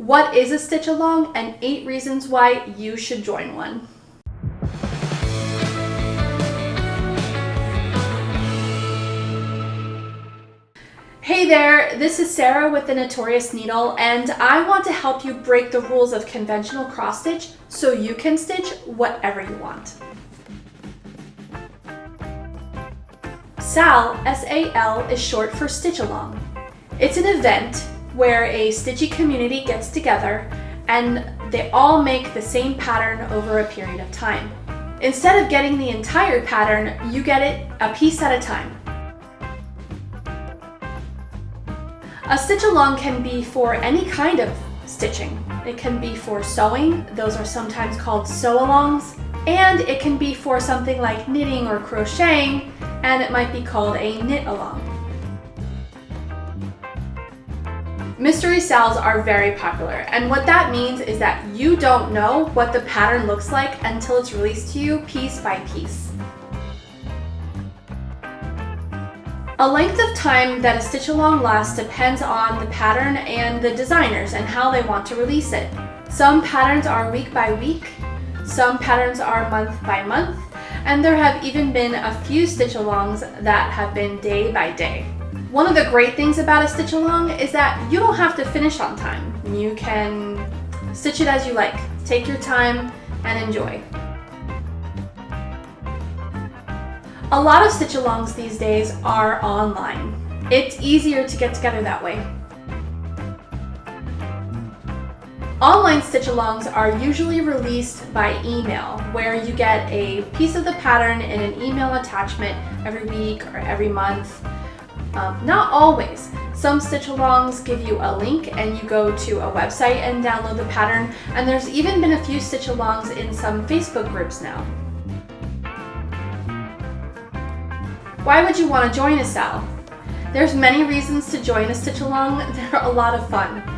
what is a stitch along, and 8 reasons why you should join one. Hey there, this is Sarah with the Notorious needle, and I want to help you break the rules of conventional cross stitch so you can stitch whatever you want. SAL, S-A-L, is short for stitch along. It's an event where a stitchy community gets together and they all make the same pattern over a period of time. Instead of getting the entire pattern, you get it a piece at a time. A stitch along can be for any kind of stitching. It can be for sewing, those are sometimes called sew-alongs, and it can be for something like knitting or crocheting, and it might be called a knit-along. Mystery SALs are very popular, and what that means is that you don't know what the pattern looks like until it's released to you piece by piece. A length of time that a stitch along lasts depends on the pattern and the designers and how they want to release it. Some patterns are week by week, some patterns are month by month, and there have even been a few stitch alongs that have been day by day. One of the great things about a stitch along is that you don't have to finish on time. You can stitch it as you like. Take your time and enjoy. A lot of stitch alongs these days are online. It's easier to get together that way. Online stitch alongs are usually released by email, where you get a piece of the pattern in an email attachment every week or every month. Not always. Some stitch alongs give you a link and you go to a website and download the pattern, and there's even been a few stitch alongs in some Facebook groups now. Why would you want to join a SAL? There's many reasons to join a stitch along. They're a lot of fun.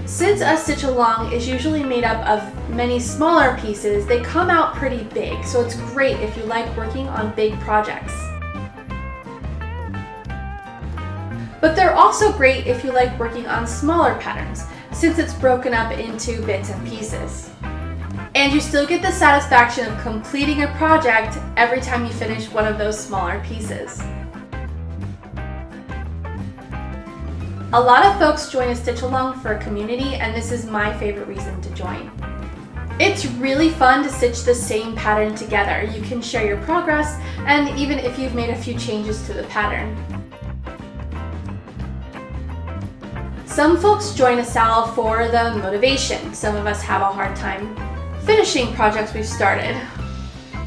Since a stitch along is usually made up of many smaller pieces, they come out pretty big, so it's great if you like working on big projects. But they're also great if you like working on smaller patterns, since it's broken up into bits and pieces. And you still get the satisfaction of completing a project every time you finish one of those smaller pieces. A lot of folks join a stitch along for a community, and this is my favorite reason to join. It's really fun to stitch the same pattern together. You can share your progress, and even if you've made a few changes to the pattern. Some folks join a SAL for the motivation. Some of us have a hard time finishing projects we've started.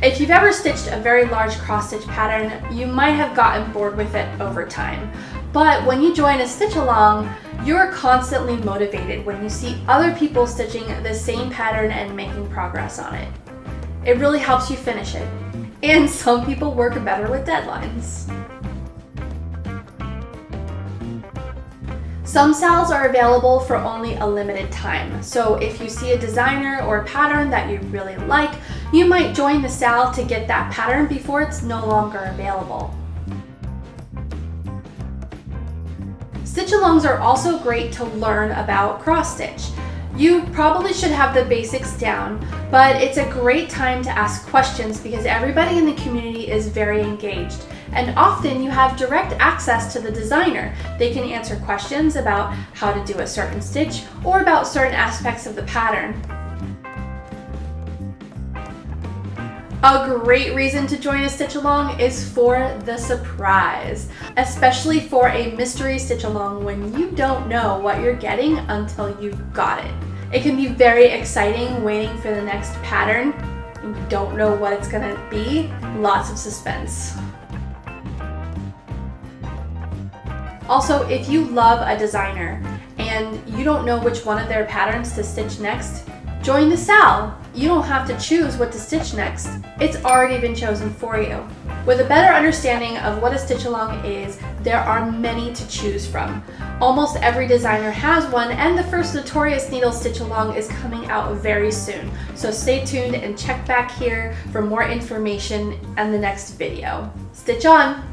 If you've ever stitched a very large cross-stitch pattern, you might have gotten bored with it over time. But when you join a stitch along, you're constantly motivated when you see other people stitching the same pattern and making progress on it. It really helps you finish it. And some people work better with deadlines. Some SALs are available for only a limited time, so if you see a designer or a pattern that you really like, you might join the SAL to get that pattern before it's no longer available. Stitch-alongs are also great to learn about cross-stitch. You probably should have the basics down, but it's a great time to ask questions because everybody in the community is very engaged. And often you have direct access to the designer. They can answer questions about how to do a certain stitch or about certain aspects of the pattern. A great reason to join a stitch along is for the surprise, especially for a mystery stitch along when you don't know what you're getting until you've got it. It can be very exciting waiting for the next pattern and you don't know what it's gonna be. Lots of suspense. Also, if you love a designer and you don't know which one of their patterns to stitch next, join the SAL. You don't have to choose what to stitch next. It's already been chosen for you. With a better understanding of what a stitch along is, there are many to choose from. Almost every designer has one, and the first Notorious needle stitch along is coming out very soon. So stay tuned and check back here for more information in the next video. Stitch on!